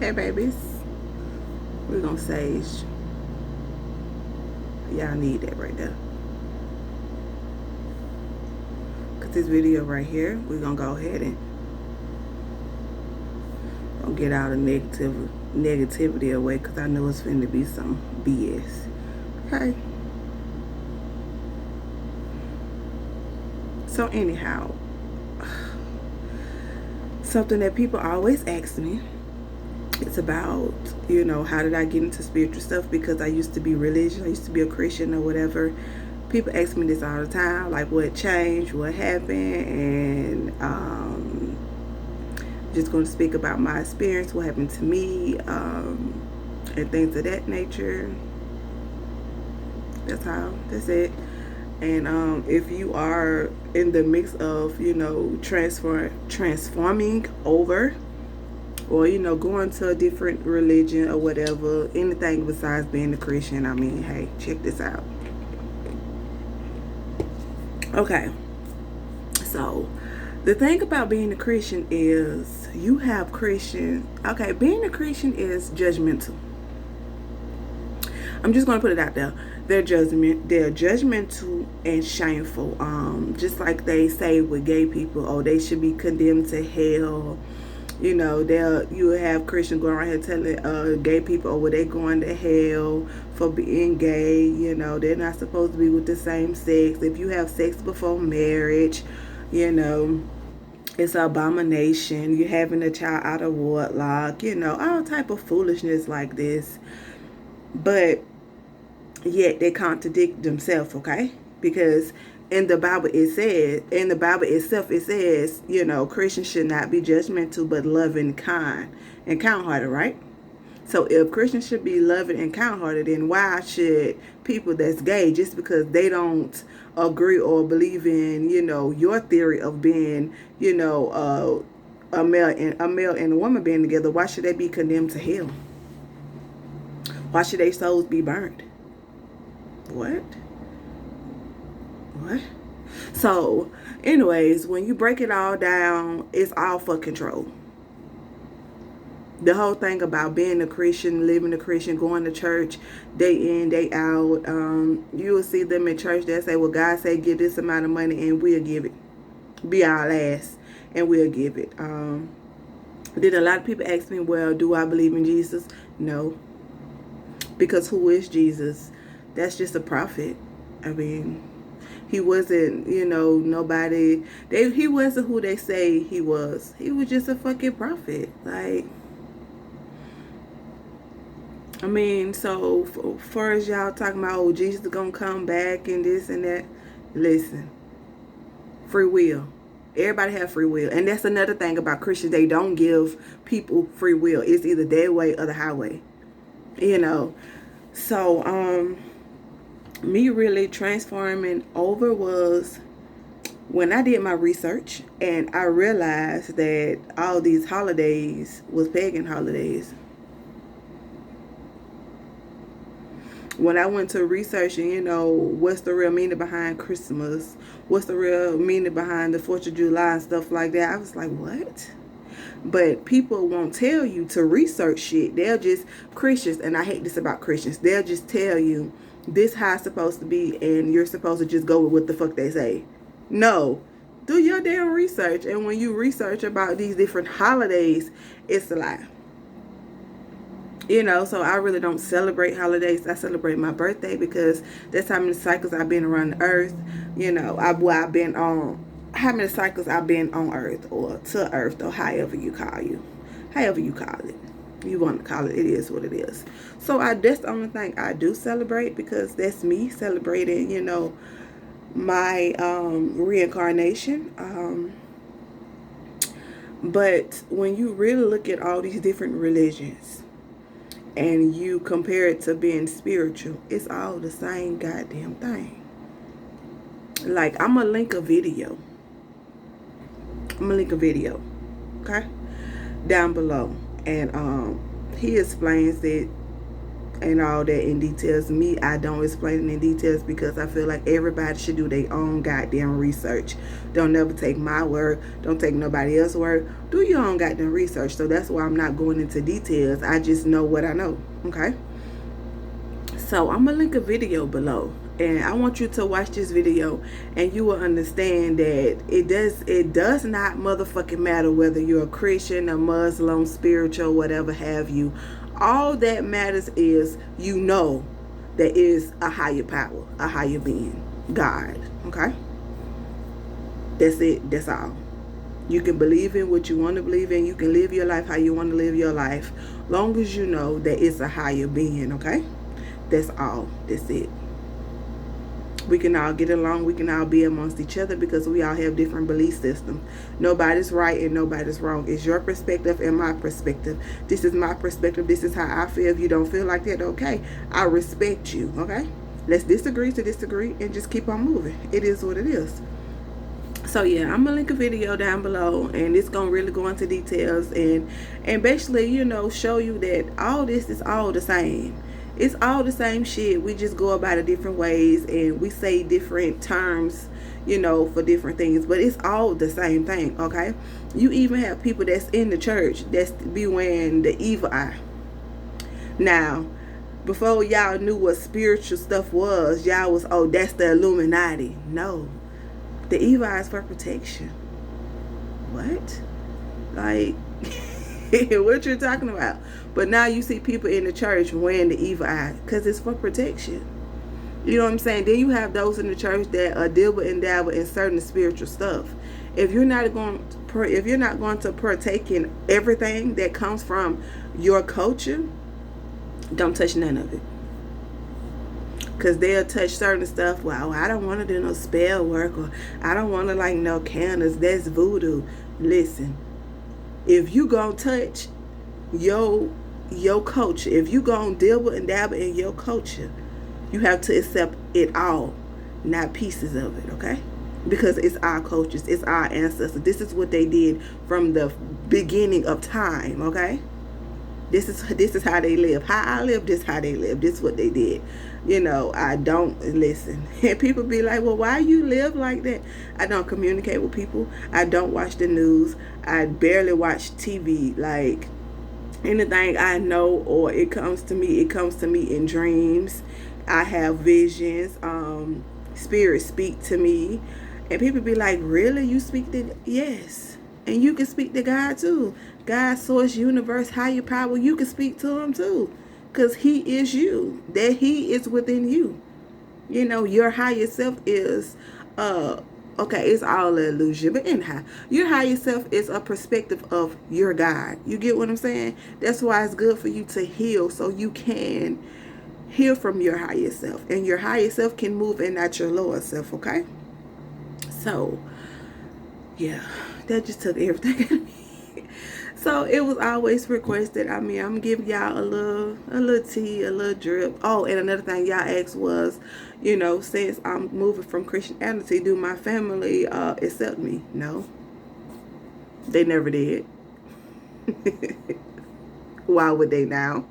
Okay, babies. We're gonna sage. Y'all need that right there. Cause this video right here, we're gonna go ahead and get all the negativity away, because I know it's finna be some BS. Okay. So anyhow, something that people always ask me, it's about, how did I get into spiritual stuff? Because I used to be religious, I used to be a Christian or whatever. People ask me this all the time, like what changed, what happened, and just going to speak about my experience, what happened to me, and things of that nature. That's it. And if you are in the mix of, transforming over, or, going to a different religion or whatever, anything besides being a Christian, I mean, hey, check this out. Okay. So, the thing about being a Christian is you have Christian. Okay, being a Christian is judgmental. I'm just going to put it out there. They're judgmental and shameful. Just like they say with gay people, oh, they should be condemned to hell. You have Christians going around here telling gay people, oh, well, they going to hell for being gay. They're not supposed to be with the same sex. If you have sex before marriage, it's an abomination. You're having a child out of wedlock. All type of foolishness like this. But yet they contradict themselves, okay? Because in the Bible itself it says, Christians should not be judgmental but loving, kind, and kind-hearted, right? So if Christians should be loving and kind-hearted, then why should people that's gay, just because they don't agree or believe in, your theory of being, a male and a woman being together, why should they be condemned to hell? Why should their souls be burned? What? So, anyways, when you break it all down, it's all for control. The whole thing about being a Christian, living a Christian, going to church day in, day out, you will see them in church that say, well, God say give this amount of money and we'll give it. Be our last and we'll give it. Did a lot of people ask me, well, do I believe in Jesus? No. Because who is Jesus? That's just a prophet. I mean, he wasn't, nobody. He wasn't who they say he was. He was just a fucking prophet. Like, I mean, so far as y'all talking about, oh, Jesus is gonna come back and this and that. Listen, free will. Everybody have free will. And that's another thing about Christians. They don't give people free will. It's either their way or the highway. So, me really transforming over was when I did my research and I realized that all these holidays was pagan holidays. When I went to researching, what's the real meaning behind Christmas, what's the real meaning behind the 4th of July and stuff like that, I was like, what? But people won't tell you to research shit. They'll just, Christians, and I hate this about Christians, they'll just tell you this how it's supposed to be and you're supposed to just go with what the fuck they say. No. Do your damn research. And when you research about these different holidays, it's a lie. So I really don't celebrate holidays. I celebrate my birthday because that's how many cycles I've been around the earth. I've been on, how many cycles I've been on earth or to earth or however you call it. You want to call it, it is what it is. So that's the only thing I do celebrate, because that's me celebrating, my reincarnation. But when you really look at all these different religions and you compare it to being spiritual, it's all the same goddamn thing. Like, I'm gonna link a video. Okay, down below, and he explains it and all that in details. Me, I don't explain it in details because I feel like everybody should do their own goddamn research. Don't never take my word. Don't take nobody else's word. Do your own goddamn research. So that's why I'm not going into details. I just know what I know. Okay. So I'm gonna link a video below, and I want you to watch this video, and you will understand that it does not motherfucking matter whether you're a Christian, a Muslim, spiritual, whatever have you. All that matters is you know there is a higher power, a higher being, God. Okay, that's it. That's all. You can believe in what you want to believe in. You can live your life how you want to live your life, long as you know that it's a higher being. Okay. That's all. That's it. We can all get along. We can all be amongst each other because we all have different belief systems. Nobody's right and nobody's wrong. It's your perspective and my perspective. This is my perspective. This is how I feel. If you don't feel like that, okay, I respect you. Okay, let's disagree to disagree and just keep on moving. It is what it is. So yeah, I'm gonna link a video down below, and it's gonna really go into details and basically, you know, show you that all this is all the same. It's all the same shit. We just go about it different ways, and we say different terms, you know, for different things, but it's all the same thing. Okay, you even have people that's in the church that's be wearing the evil eye. Now, before y'all knew what spiritual stuff was, y'all was, oh, that's the Illuminati. No, the evil eye is for protection. What? Like, what you're talking about? But now you see people in the church wearing the evil eye because it's for protection. You know what I'm saying? Then you have those in the church that are dabble and dabble in certain spiritual stuff. If you're not going to partake in everything that comes from your culture, don't touch none of it. Because they'll touch certain stuff. Well, I don't want to do no spell work, or I don't want to like no candles. That's voodoo. Listen, if you gonna touch your culture, if you gonna dabble and dabble in your culture, you have to accept it all, not pieces of it. Okay, because it's our cultures, it's our ancestors. This is what they did from the beginning of time. Okay, this is how they live. How I live, this how they live. This is what they did. You know, I don't listen. And people be like, well, why you live like that? I don't communicate with people. I don't watch the news. I barely watch TV. Like, anything I know or it comes to me in dreams. I have visions. Spirits speak to me. And people be like, really? You speak to? Yes. And you can speak to God too. God, source, universe, higher power. You can speak to him too. Because he is you. That he is within you. You know, your higher self is, okay, it's all an illusion. But anyhow, your higher self is a perspective of your God. You get what I'm saying? That's why it's good for you to heal, so you can heal from your higher self. And your higher self can move and not your lower self, okay? So, yeah, that just took everything out of me. So it was always requested. I mean, I'm giving y'all a little tea, a little drip. Oh, and another thing y'all asked was, you know, since I'm moving from Christianity, do my family accept me? No, they never did. Why would they now?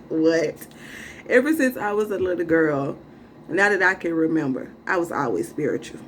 What? Ever since I was a little girl, now that I can remember, I was always spiritual.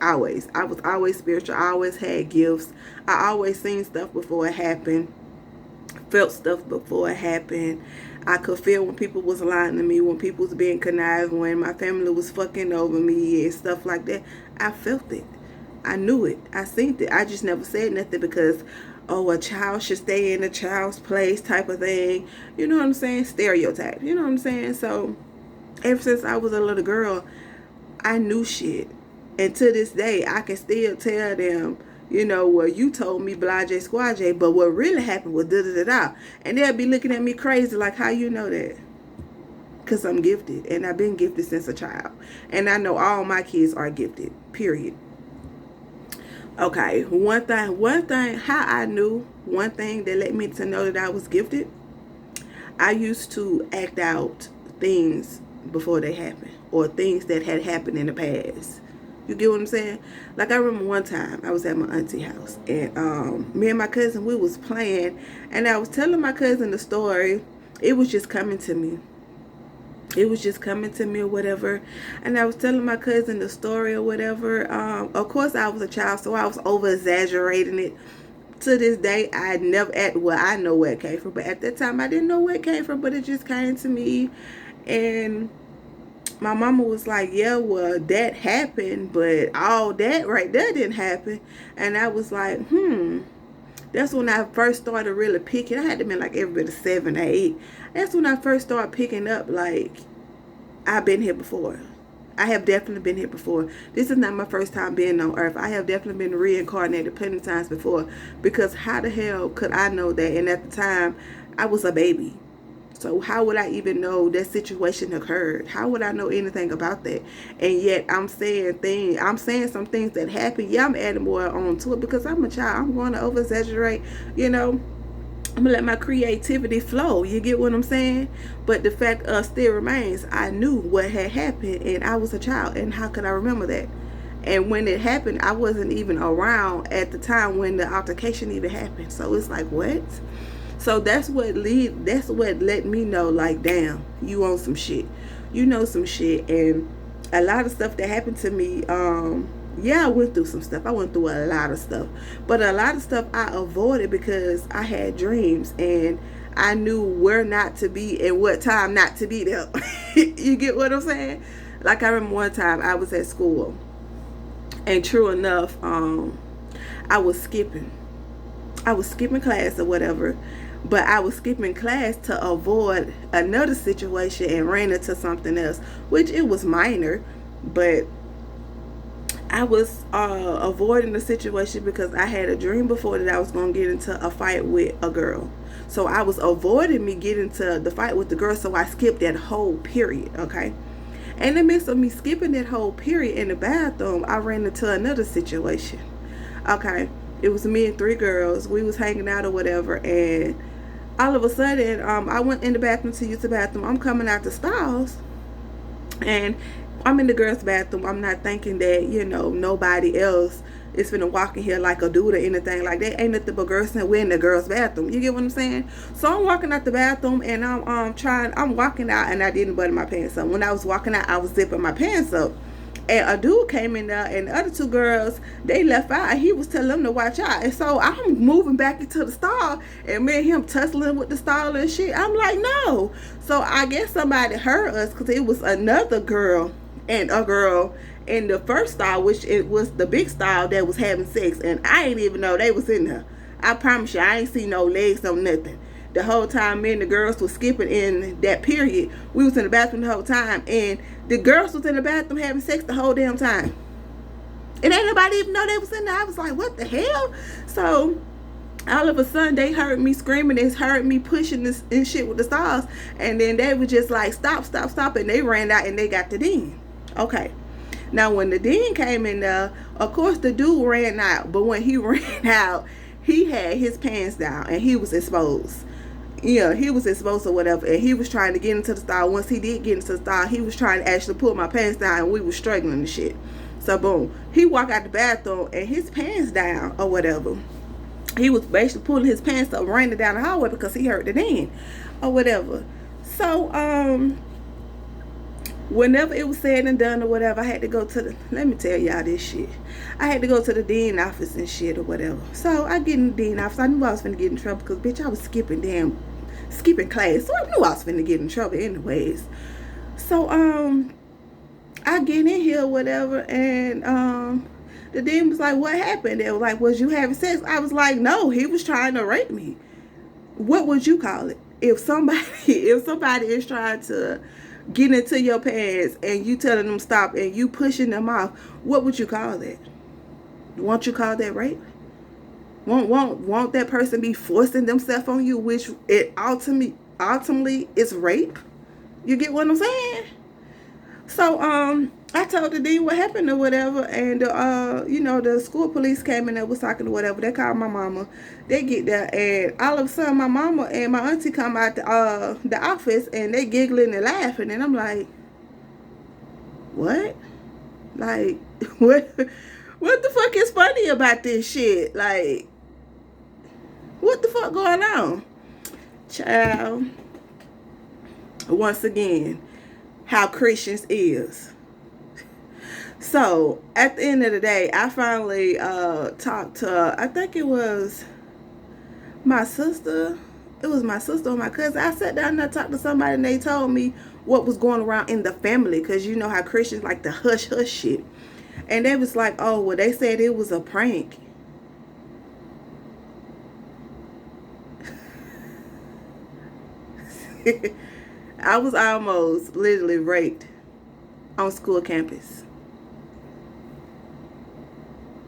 I was always spiritual. I always had gifts. I always seen stuff before it happened. Felt stuff before it happened. I could feel when people was lying to me, when people was being connived, when my family was fucking over me and stuff like that. I felt it. I knew it. I seen it. I just never said nothing because, oh, a child should stay in a child's place type of thing. You know what I'm saying? Stereotype. You know what I'm saying? So, ever since I was a little girl, I knew shit. And to this day, I can still tell them, you know, well, you told me blase squaje, but what really happened was da-da-da-da. And they'll be looking at me crazy like, how you know that? Because I'm gifted. And I've been gifted since a child. And I know all my kids are gifted, period. Okay, one thing, how I knew, one thing that led me to know that I was gifted, I used to act out things before they happened, or things that had happened in the past. You get what I'm saying? Like, I remember one time I was at my auntie house, and me and my cousin, we was playing, and I was telling my cousin the story it was just coming to me. It was just coming to me or whatever. And I was telling my cousin the story or whatever. Of course, I was a child, so I was over exaggerating it. To this day, I never I know where it came from, but at that time I didn't know where it came from, but it just came to me. And my mama was like, yeah, well, that happened, but all that right there didn't happen. And I was like, that's when I first started really picking. I had to be like every bit of 7 or 8. That's when I first started picking up, like, I've been here before. I have definitely been here before. This is not my first time being on earth. I have definitely been reincarnated plenty of times before. Because how the hell could I know that? And at the time, I was a baby. So how would I even know that situation occurred? How would I know anything about that? And yet I'm saying some things that happened. Yeah, I'm adding more on to it because I'm a child. I'm going to over exaggerate, you know. I'm gonna let my creativity flow. You get what I'm saying? But the fact still remains, I knew what had happened and I was a child, and how could I remember that? And when it happened, I wasn't even around at the time when the altercation even happened. So it's like, what? So that's what let me know, like, damn, you on some shit. You know some shit. And a lot of stuff that happened to me, yeah, I went through some stuff. I went through a lot of stuff. But a lot of stuff I avoided because I had dreams and I knew where not to be and what time not to be there. You get what I'm saying? Like, I remember one time I was at school, and true enough, I was skipping class or whatever. But I was skipping class to avoid another situation and ran into something else, which it was minor, but I was avoiding the situation because I had a dream before that I was going to get into a fight with a girl. So I was avoiding me getting into the fight with the girl, so I skipped that whole period, okay? And in the midst of me skipping that whole period in the bathroom, I ran into another situation, okay? It was me and 3 girls. We was hanging out or whatever, and all of a sudden, I went in the bathroom to use the bathroom. I'm coming out the stalls, and I'm in the girls' bathroom. I'm not thinking that, you know, nobody else is finna walk in here like a dude or anything like that. Ain't nothing but girls, and we're in the girls' bathroom. You get what I'm saying? So I'm walking out the bathroom, and I'm walking out, and I didn't button my pants up. When I was walking out, I was zipping my pants up. And a dude came in there, and the other 2 girls, they left out, and he was telling them to watch out. And so I'm moving back into the stall, and me and him tussling with the stall and shit. I'm like, no. So I guess somebody heard us, because it was another girl and a girl in the first stall, which it was the big stall, that was having sex. And I ain't even know they was in there. I promise you, I ain't see no legs, no nothing. The whole time me and the girls was skipping in that period. We was in the bathroom the whole time, and the girls was in the bathroom having sex the whole damn time. And ain't nobody even know they was in there. I was like, what the hell? So all of a sudden they heard me screaming, they heard me pushing this and shit with the stars, and then they were just like, stop, and they ran out and they got the dean. Okay. Now when the dean came in there, of course the dude ran out, but when he ran out, he had his pants down and he was exposed. Yeah, he was exposed or whatever, and he was trying to get into the stall. Once he did get into the stall, he was trying to actually pull my pants down, and we was struggling and shit. So boom, he walked out the bathroom and his pants down or whatever. He was basically pulling his pants up, running down the hallway because he heard the dean or whatever. So whenever it was said and done or whatever, I had to go to the, let me tell y'all this shit. I had to go to the dean office and shit or whatever. So I get in the dean office. I knew I was finna get in trouble because, bitch, I was skipping class. So I knew I was finna get in trouble anyways. So I get in here or whatever, and the dean was like, what happened? They were like, was you having sex? I was like, no, he was trying to rape me. What would you call it? If somebody is trying to get into your pants and you telling them stop and you pushing them off, what would you call that? Won't you call that rape? Won't that person be forcing themselves on you, which it ultimately is rape? You get what I'm saying? So I told the dean what happened or whatever, and you know, the school police came in and was talking or whatever. They called my mama. They get there, and all of a sudden my mama and my auntie come out the office, and they giggling and laughing, and I'm like, what? Like, what the fuck is funny about this shit? Like, what the fuck going on? Child, once again, how Christians is. So at the end of the day, I finally talked to, I think it was my sister. It was my sister or my cousin. I sat down and I talked to somebody and they told me what was going around in the family, because you know how Christians like to hush hush shit. And they was like, oh, well, they said it was a prank. I was almost literally raped on school campus.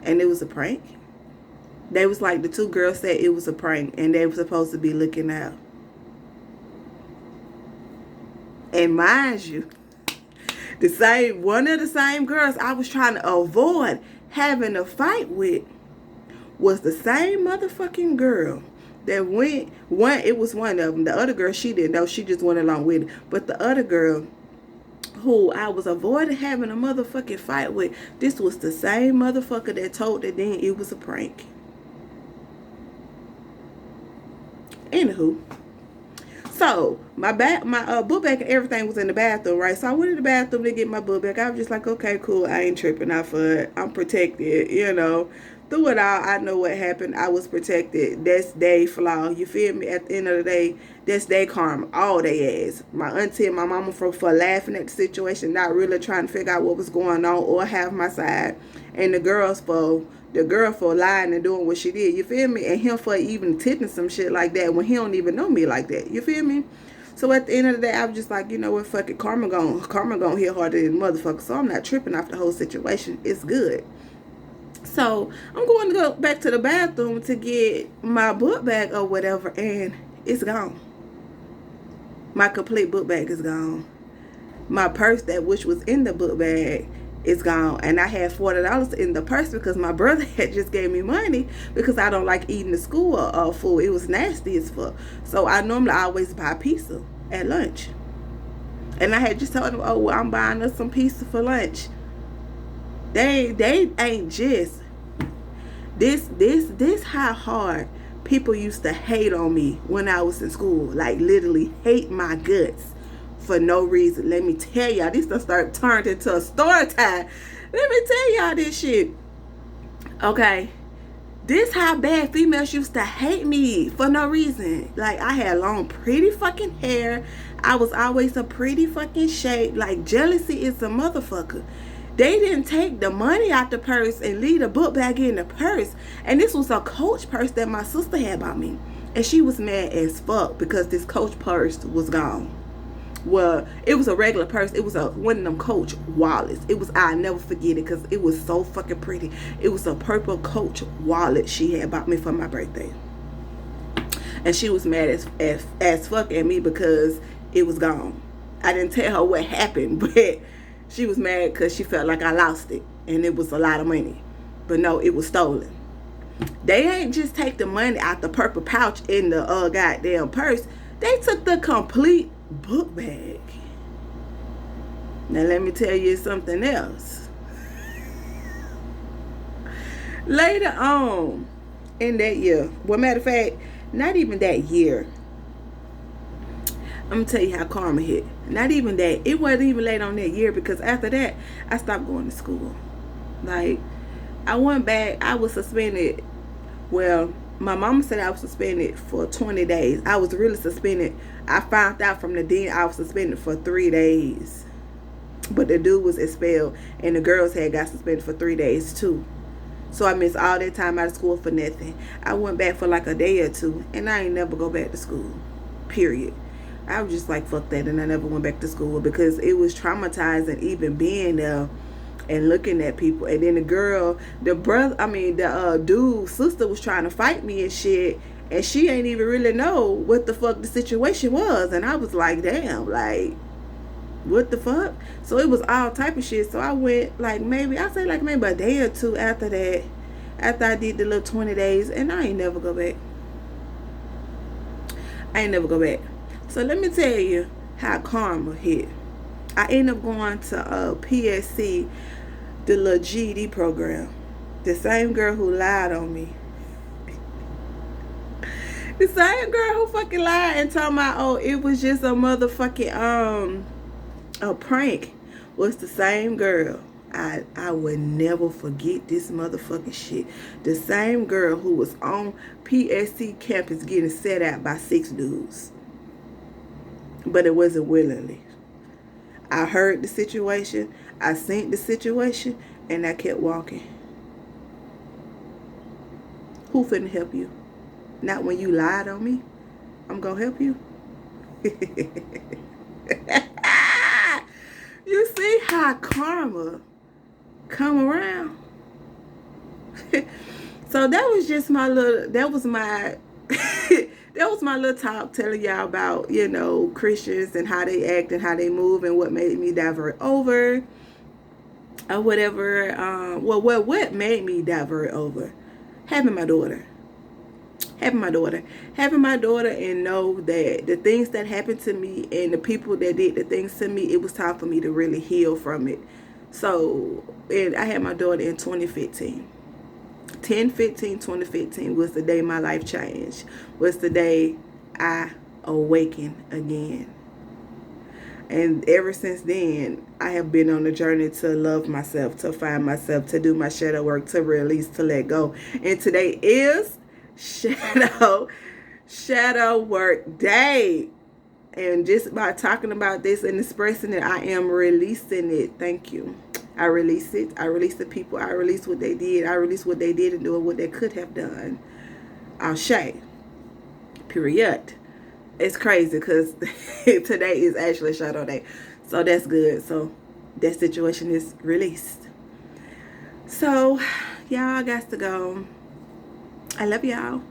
And it was a prank. They was like, the two girls said it was a prank and they were supposed to be looking out. And mind you, one of the same girls I was trying to avoid having a fight with was the same motherfucking girl that it was one of them. The other girl, she didn't know, she just went along with it. But the other girl who I was avoiding having a motherfucking fight with, this was the same motherfucker that told that then it was a prank. Anywho, so my book bag and everything was in the bathroom, right? So I went in the bathroom to get my book bag. I was just like, okay, cool, I ain't tripping out for it. I'm protected, you know. Through it all, I know what happened. I was protected. That's their flaw. You feel me? At the end of the day, that's their karma. All they ass. My auntie and my mama for laughing at the situation, not really trying to figure out what was going on or have my side. And the girl for lying and doing what she did. You feel me? And him for even attempting some shit like that when he don't even know me like that. You feel me? So at the end of the day, I was just like, you know what? Fuck it. Karma gonna hit harder than motherfucker. So I'm not tripping off the whole situation. It's good. So I'm going to go back to the bathroom to get my book bag or whatever, and it's gone. My complete book bag is gone. My purse, which was in the book bag, is gone. And I had $40 in the purse because my brother had just gave me money because I don't like eating the school food. It was nasty as fuck. So I normally always buy pizza at lunch. And I had just told him, oh, well, I'm buying us some pizza for lunch. They ain't just this how hard people used to hate on me when I was in school. Like literally hate my guts for no reason. Let me tell y'all, this done turned into a story time. Let me tell y'all this shit. Okay. This how bad females used to hate me for no reason. Like I had long pretty fucking hair. I was always a pretty fucking shape. Like jealousy is a motherfucker. They didn't take the money out the purse and leave the book bag in the purse. And this was a Coach purse that my sister had bought me. And she was mad as fuck because this Coach purse was gone. Well, it was a regular purse. It was one of them Coach wallets. I'll never forget it because it was so fucking pretty. It was a purple Coach wallet she had bought me for my birthday. And she was mad as fuck at me because it was gone. I didn't tell her what happened, but she was mad because she felt like I lost it. And it was a lot of money. But no, it was stolen. They ain't just take the money out the purple pouch in the goddamn purse. They took the complete book bag. Now let me tell you something else. Later on in that year, well, matter of fact, not even that year. I'm going to tell you how karma hit. Not even that. It wasn't even late on that year because after that, I stopped going to school. Like, I went back. I was suspended. Well, my mama said I was suspended for 20 days. I was really suspended. I found out from the dean I was suspended for 3 days. But the dude was expelled and the girls had got suspended for 3 days too. So I missed all that time out of school for nothing. I went back for like a day or two and I ain't never go back to school. Period. I was just like, fuck that, and I never went back to school because it was traumatizing even being there and looking at people. And then the dude's sister was trying to fight me and shit, and she ain't even really know what the fuck the situation was. And I was like, damn, like, what the fuck? So it was all type of shit. So I went maybe a day or two after that, after I did the little 20 days, and I ain't never go back. So let me tell you how karma hit. I ended up going to PSC, the little GED program. The same girl who lied on me. The same girl who fucking lied and told me, oh, it was just a motherfucking a prank, was the same girl. I would never forget this motherfucking shit. The same girl who was on PSC campus getting set out by 6 dudes. But it wasn't willingly. I heard the situation, I seen the situation, and I kept walking. Who finna help you? Not when you lied on me. I'm gonna help you. You see how karma come around? So that was just my little, that was my little talk telling y'all about, you know, Christians and how they act and how they move and what made me divert over or whatever. What made me divert over? Having my daughter. Having my daughter and know that the things that happened to me and the people that did the things to me, it was time for me to really heal from it. So, and I had my daughter in 2015. 2015 was the day my life changed. Was the day I awakened again. And ever since then, I have been on a journey to love myself, to find myself, to do my shadow work, to release, to let go. And today is shadow work day. And just by talking about this and expressing it, I am releasing it. Thank you. I release it. I release the people. I release what they did. I release what they did and do what they could have done. Ashe. Period. It's crazy because today is actually shadow day. So that's good. So that situation is released. So y'all got to go. I love y'all.